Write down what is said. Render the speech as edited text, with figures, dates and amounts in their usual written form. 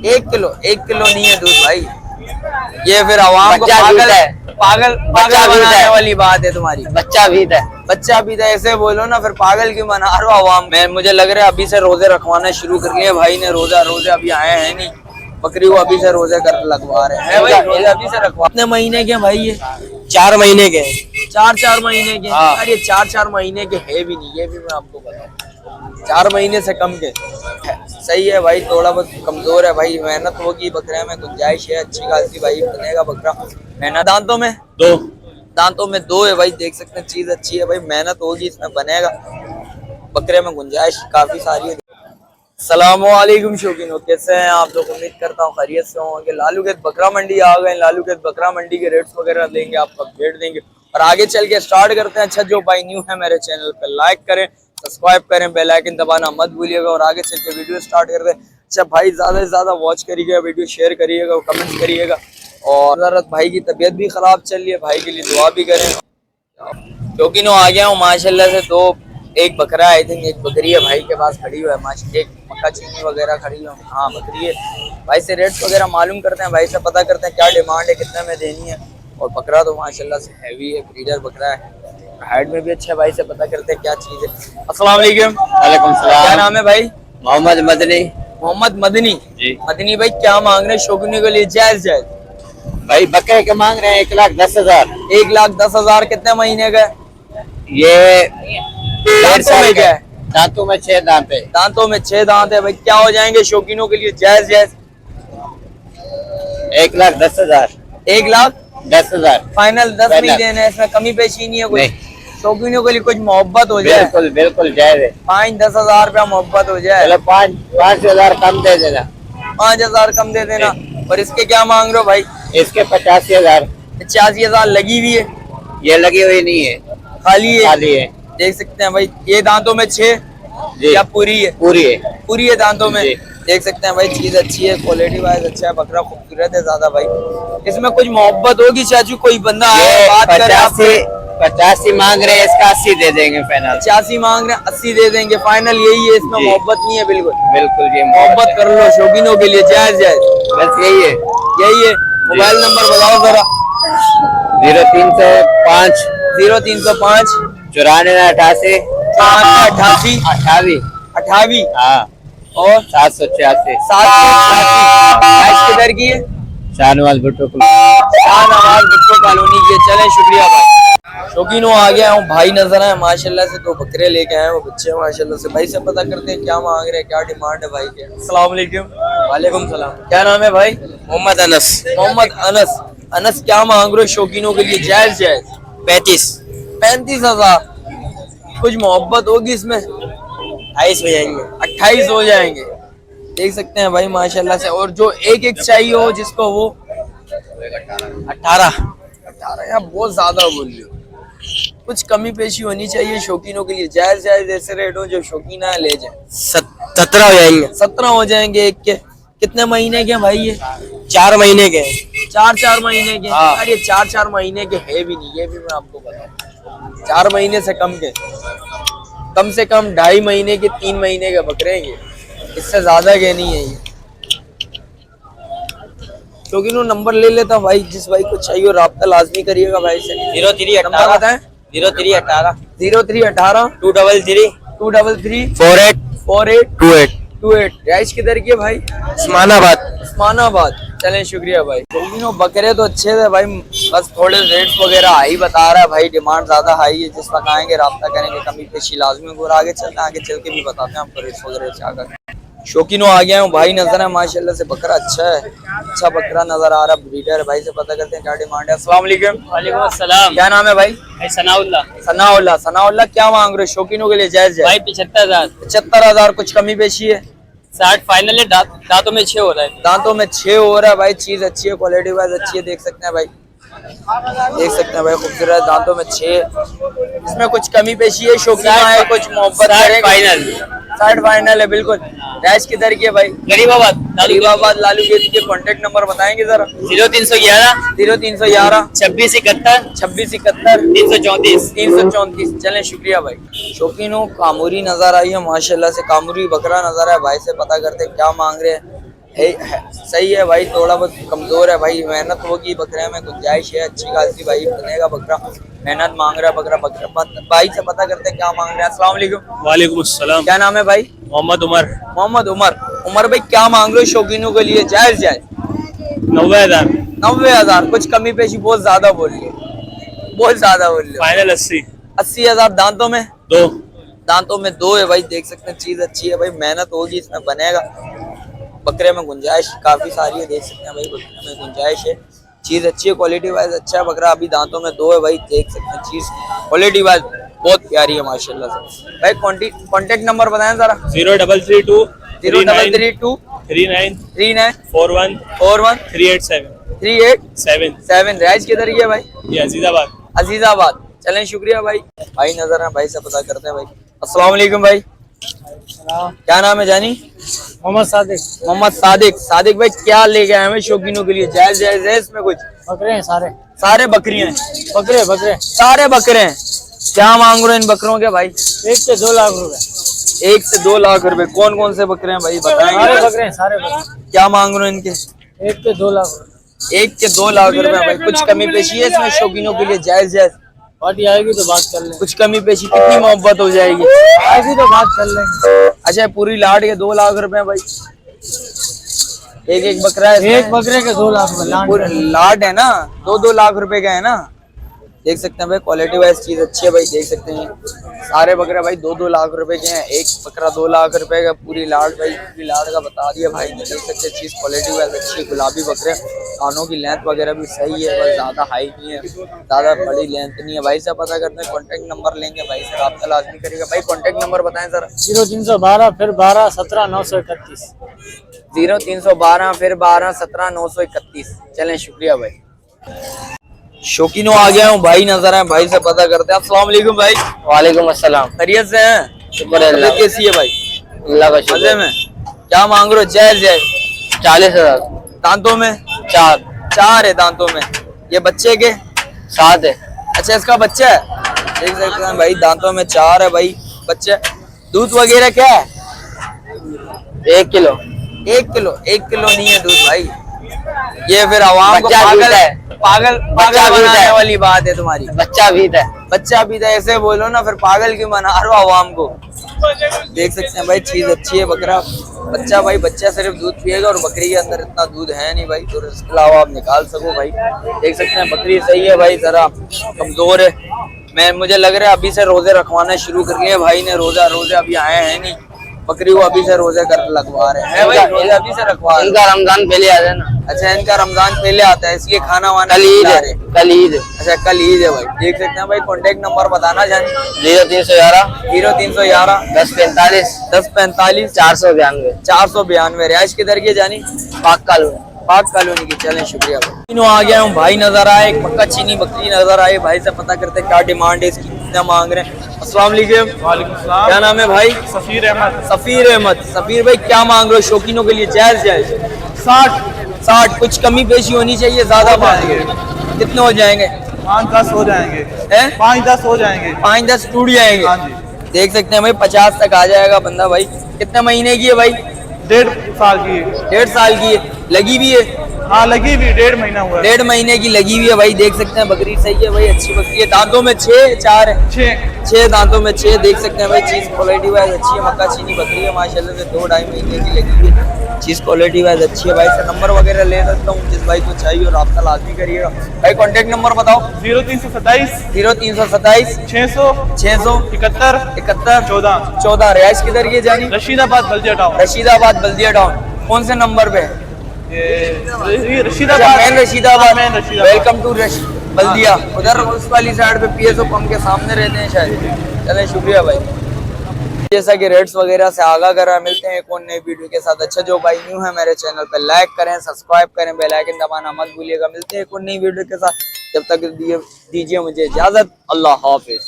1 kilo नहीं है दूध भाई। ये फिर आवाम को पागल पागल पागल बनाने वाली बात है तुम्हारी। बच्चा भी है, बच्चा भी था, ऐसे बोलो ना, फिर पागल क्यों बना रहे हो आवाम। मैं मुझे लग रहा है अभी से रोजे रखवाना शुरू कर लिए भाई ने। रोजे अभी आए हैं नहीं, बकरी को अभी से रोजे कर लगवा रहे हैं भाई। रोजे अभी से रखवा। कितने महीने के भाई ये? 4 महीने के। 4 महीने के? हाँ। यार ये 4 महीने के है भी नहीं, ये भी मैं आपको बताऊं। 4 महीने से कम के सही है भाई। थोड़ा बहुत कमजोर है भाई, मेहनत होगी, बकरे में गुंजाइश है अच्छी खासी भाई, बनेगा बकरा। मेहनत दांतों में 2 है भाई, देख सकते हैं चीज अच्छी है भाई, मेहनत होगी इसमें बनेगा। बकरे में गुंजाइश काफी सारी है। सलामुअलैकुम शौकीनों, कैसे हैं आप लोग? उम्मीद करता हूँ खैरियत से होंगे। लालू के बकरा मंडी आ गए। लालू के बकरा मंडी के रेट्स वगैरह देंगे, आपको अपडेट देंगे और आगे चल के स्टार्ट करते हैं। अच्छा, जो भाई न्यू है मेरे चैनल पर लाइक करें, सब्सक्राइब करें, बेल आइकन दबाना मत भूलिएगा और आगे चल के वीडियो स्टार्ट करते हैं। अच्छा भाई, ज्यादा से ज्यादा वॉच करिएगा, वीडियो शेयर करिएगा, कमेंट करिएगा। और हजरत भाई की तबीयत भी खराब चल रही है, भाई के लिए दुआ भी करें। क्योंकि नो आ गया हूँ माशाल्लाह से। एक बकरा आई थिंक, एक बकरी है भाई के पास खड़ी हुई है माशाल्लाह। एक मक्का चीनी वगैरह खड़ी है, हाँ बकरी है। भाई से रेट्स वगैरह मालूम करते हैं, भाई से पता करते हैं क्या डिमांड है, कितने में देनी है। और बकरा तो माशाल्लाह से हैवी है, ब्रीडर बकरा है, हाइट में भी अच्छा है। भाई से पता करते हैं क्या चीज है। अस्सलाम वालेकुम। वालेकुम सलाम। क्या नाम है भाई? मोहम्मद मदनी। मोहम्मद मदनी जी। मदनी भाई, क्या मांग रहे हैं शौकीनों के लिए? जायज भाई बकरे के मांग रहे हैं 1,10,000। 1,10,000। कितने महीने का? ये दांतों में क्या है? दांतों में 6 दांत है। दांतों में 6 दांत है भाई। क्या हो जाएंगे शौकीनों के लिए? जायज 1,10,000। 1,10,000 फाइनल। 10 नहीं फाइनल। देना है, इसमें कमी पेशी नहीं है कुछ? नहीं। शौकीनों के लिए कुछ मोहब्बत हो जाए। बिल्कुल बिल्कुल जायज है। 5-10 हजार मोहब्बत हो जाए। चलो 5,000 कम दे देना। 5,000 कम दे देना। और इसके क्या मांग रहे हो भाई? इसके 85,000। 85,000 लगी हुई है? ये लगी हुई नहीं है, खाली है? खाली है। देख सकते हैं भाई, ये दांतों में 6 जी। या पूरी है? पूरी है। पूरी है दांतों में। जी। देख सकते हैं भाई, चीज अच्छी है, क्वालिटी वाइज अच्छा है, बकरा खूबसूरत है ज्यादा भाई। इसमें कुछ मोहब्बत होगी चाचू? कोई बंदा आए बात करे आपसे? 85 मांग रहे हैं, इसका 80 दे देंगे फाइनल। 85 मांग रहे हैं, 80 दे देंगे फाइनल। यही है, इसमें मोहब्बत नहीं है? बिल्कुल बिल्कुल, ये मोहब्बत कर लो शौकीनों के लिए, जायज बस यही है। यही है। मोबाइल नंबर बताओ जरा। 0305 0305 9488 88 28। हाँ, और 786। 788 किधर की है? शाहनवाज भुट्टो शाहनवाज भुट्टो कॉलोनी की। चले, शुक्रिया भाई। शौकीनों आ गया हूँ, भाई नजर आए माशाल्लाह से। 2 बकरे लेके आए, वो बच्चे माशाल्लाह से। भाई से पता करते हैं क्या मांग रहे हैं, क्या डिमांड है भाई के। अस्सलाम वालेकुम। वालेकुम सलाम। क्या नाम है भाई? मोहम्मद अनस। मोहम्मद अनस। अनस, क्या मांग रहे हो शौकीनों के लिए? जायज 35,000। कुछ मोहब्बत होगी इसमें? 28 हो जाएंगे। 28 हो जाएंगे। देख सकते हैं भाई माशाल्लाह से। और जो एक चाहिए हो जिसको, वो 18 यार बहुत ज्यादा बोल रहे हो। कुछ कमी पेशी होनी चाहिए शौकीनों के लिए। जायज ऐसे रेट हो जो शौकीन है ले जाए। 17 हो जाएंगे। 17 हो जाएंगे एक के। कितने महीने के भाई ये? 4 महीने के। 4 महीने के? हाँ। यार ये 4 महीने के है भी नहीं, ये भी मैं आपको बताऊं। 4 महीने से कम के, कम से कम 2.5 महीने के, 3 महीने के बकरे हैं ये, इससे ज्यादा के नहीं है ये। क्योंकि नो नंबर ले लेता भाई, जिस भाई को चाहिए राब्ता लाजमी करिएगा भाई से। 0318 बताएं। 0318 0318 233 233 48 48 राइस किधर की है भाई? उस्मानाबाद। चलें, शुक्रिया भाई। नो बकरे तो अच्छे थे भाई, बस थोड़े रेट्स वगैरह हाई बता रहा है भाई, डिमांड ज्यादा हाई है। जिस वक्त आएंगे राब्ता करेंगे, कमी पेशी लाजमी। और आगे चलते हैं, आगे चल के भी बताते हैं आपको रेट्स वगैरह क्या कर। शौकीनों आ गया हूँ, भाई नजर है माशाल्लाह से। बकरा अच्छा है, अच्छा बकरा नजर आ रहा है, ब्रीडर है। भाई से पता करते हैं क्या डिमांड है। अस्सलाम वालेकुम। वालेकुम अस्सलाम। क्या नाम है भाई? सनाउल्लाह। सनाउल्लाह, क्या मांग रहे हो शौकीनों के लिए? जायज है भाई 75,000। 75,000। कुछ कमी पेशी है? 60 फाइनल है। दांतों में 6 हो रहा है। दांतों में 6 हो रहा है भाई। चीज अच्छी है, क्वालिटी वाइज अच्छी है। देख सकते हैं भाई, देख सकते हैं भाई, खूबसूरत दांतों में 6। इसमें कुछ कमी पेशी है शौकीन है, कुछ मोहब्बत फाइनल। 60 फाइनल है बिल्कुल। रैश किधर की है भाई? गरीबाबाद। लालू गेट के कॉन्टेक्ट नंबर बताएंगे जरा। 0311 0311 26 71 26 71 334। 334। चलें, शुक्रिया भाई। शौकीनों कामूरी नजर आई है माशाल्लाह से, कामूरी बकरा नजर है। भाई से पता करते क्या मांग रहे हैं। सही है भाई, थोड़ा बहुत कमजोर है भाई, मेहनत होगी, बकरे में गुंजाइश है अच्छी खासी भाई, बनेगा बकरा। मेहनत मांग रहा है बकरा, भाई से पता करते हैं क्या मांग रहे हैं। अस्सलाम वालेकुम। वालेकुम अस्सलाम। क्या नाम है भाई? मोहम्मद उमर। मोहम्मद उमर। उमर भाई क्या मांग रहे हो शौकीनों के लिए? जायज जायज 90,000। 90,000। कुछ कमी पेशी बहुत ज्यादा बोल रही है, बहुत ज्यादा बोल रही फाइनल 80। है। 80,000। दांतों में 2। दांतों में 2 है भाई, देख सकते हैं चीज अच्छी है भाई, मेहनत होगी इसमें, बनेगा। बकरे में गुंजाइश काफी सारी है, देख सकते हैं भाई, बकरे में गुंजाइश है, चीज अच्छी है, क्वालिटी वाइज अच्छा है बकरा। अभी दांतों में 2 है भाई, देख सकते हैं चीज क्वालिटी वाइज बहुत प्यारी है माशाल्लाह से भाई। कॉन्टेक्ट नंबर बताएं जरा। 0332 0332 39 39 41 41 387 387। राइज किधर ही है भाई? ये अजीजाबाद। अजीजाबाद। चलें, शुक्रिया भाई। भाई नजर है, भाई से पता करते हैं भाई। अस्सलाम वालेकुम भाई। क्या नाम है जानी? मोहम्मद सादिक। मोहम्मद सादिक। सादिक भाई क्या लेके आए हैं शौकीनों के लिए? जायज जायज है इसमें कुछ? बकरे हैं सारे। सारे बकरियां हैं? बकरे बकरे सारे बकरे हैं। क्या मांग रहे हैं इन बकरों के भाई? 1 से 2 लाख रुपए। 1 से 2 लाख रुपए। कौन कौन से बकरे हैं भाई सारे बताएंगे? बकरे हैं, सारे बकरे। क्या मांग रहे हैं इनके? 1 से 2 लाख रुपए। 1 के 2 लाख रुपए भाई। कुछ कमी पेशी है इसमें शौकीनों के लिए? जायज जायज पार्टी आएगी तो बात कर लेंगे। कुछ कमी पेशी? कितनी मोहब्बत हो जाएगी? आएगी तो बात कर लेंगे। अच्छा, पूरी लाट के 2 लाख रुपए भाई। एक एक बकरा है इसमें? एक बकरे के 2 लाख रुपए। पूरी लाट है ना, 2-2 लाख रुपए का है ना। देख सकते हैं भाई, क्वालिटी वाइज चीज अच्छी है भाई, देख सकते हैं सारे बकरे भाई 2-2 लाख रुपए के हैं। एक बकरा 2 लाख रुपए का। पूरी लाट भाई, पूरी लाट का बता दिया भाई ने। देख सकते हैं चीज क्वालिटी वाइज अच्छी है। गुलाबी बकरे, कानों की लेंथ वगैरह भी सही है, बस ज्यादा हाई नहीं है, ज्यादा बड़ी लेंथ नहीं है। भाई से पता करते हैं, कॉन्टेक्ट नंबर लेंगे, भाई से राब्ता लाजमी करिएगा। भाई कॉन्टेक्ट नंबर बताएं सर। 0312 फिर 12 17 931। 0312 फिर 12 17 931। चलें, शुक्रिया भाई। शौकीनों आ गया हूँ, भाई नजर है, भाई से पता करते हैं। अस्सलाम वालेकुम भाई। वालेकुम अस्सलाम। खैरियत से हैं? शुक्र है अल्लाह का। कैसी है भाई? अल्लाह का मजे शुक्र। में? क्या मांग रहे हो? जायज जायज 40,000। दांतों में 4 4 है दांतों में। ये बच्चे के? 7 है। अच्छा, इसका बच्चा है। देख सकते हैं भाई, दांतों में 4 है भाई बच्चे। दूध वगैरह क्या है? 1 किलो। 1 किलो? 1 किलो नहीं है दूध भाई। ये फिर आवाम को बच्चा पागल दूध है। पागल बच्चा पागल दूध बनाने है। वाली बात है तुम्हारी। बच्चा भी है। बच्चा भी था, ऐसे बोलो ना, फिर पागल क्यों बना रहे हो आवाम को? देख सकते हैं भाई, चीज अच्छी है बकरा। बच्चा भाई, बच्चा सिर्फ दूध पिएगा और बकरी के अंदर इतना दूध है नहीं भाई, तो इसके अलावा आप निकाल सको भाई। देख सकते हैं बकरी सही है भाई, जरा कमजोर है। मुझे लग रहा है अभी से रोजे रखवाना शुरू कर लिए भाई ने। रोजे अभी आए हैं नहीं, बकरी को अभी से रोजे कर लगवा रहे हैं भाई, रोजे अभी से रखवा रहे हैं। इनका रमजान पहले आ जाए ना। अच्छा, इनका रमजान पहले आता है, इसलिए खाना वाना कल ईद खिला है। रहे हैं। कल ईद है। अच्छा, कल ईद है भाई। देख सकते हैं भाई, कॉन्टेक्ट नंबर बताना जानी। 0311 0311 1045 1045 492 492। रिहाइश किधर की है जानी? पाक कालू। पाक कॉलोनी की। चलें, शुक्रिया भाई। आ गया हूँ, भाई नजर आए, एक मक्का चीनी बकरी नजर आई। भाई से पता करते हैं क्या डिमांड है इसकी, कितना मांग रहे हैं। अस्सलाम वालेकुम। वालेकुम सलाम। क्या नाम है भाई? सफीर अहमद। सफीर अहमद। सफीर भाई क्या मांग रहे हो शौकीनों के लिए? जायज जायज 60। कुछ कमी पेशी होनी चाहिए, ज्यादा मांग रहे हो? कितने हो जाएंगे? 5-10 हो जाएंगे। हैं? 5-10 हो जाएंगे। 5-10 टूट जाएंगे। हाँ जी। देख सकते हैं भाई, 50 तक आ जाएगा बंदा भाई। कितने महीने की है भाई? 1.5 साल की है। 1.5 साल की है। लगी भी है? हाँ, लगी भी 1.5 महीना हुआ है। 1.5 महीने की लगी हुई है भाई। देख सकते हैं बकरी सही है भाई, अच्छी बकरी है। दांतों में 6 4 है। 6 दांतों में 6। देख सकते हैं भाई, चीज क्वालिटी वाइज अच्छी है। मक्का चीनी बकरी है माशाल्लाह से, 2-2.5 महीने की लगी हुई है। चीज क्वालिटी वाइज अच्छी है भाई। से नंबर वगैरह ले सकता हूँ, जिस भाई को चाहिए और राब्ता लाजमी करिएगा भाई। कॉन्टेक्ट नंबर बताओ। 0327 0327 600 671 71 14। रिहाइश किधर की है जानी? रशीदाबाद बल्दिया टाउन। रशीदाबाद बल्दिया टाउन। कौन से नंबर पे? ये अच्छा, main Rashidabad. Main Rashidabad. Welcome to Baldia. उधर उस वाली साइड पे पीएसओ पंप के सामने रहते हैं शायद। चलें, शुक्रिया भाई। जैसा कि रेट्स वगैरह से आगाह करा, मिलते हैं एक और नई वीडियो के साथ। अच्छा, जो भाई न्यू है मेरे चैनल पे, लाइक करें, सब्सक्राइब करें, बेल आइकन दबाना मत भूलिएगा। मिलते हैं एक और नई वीडियो के साथ, जब तक दीजिए मुझे इजाजत। अल्लाह हाफिज।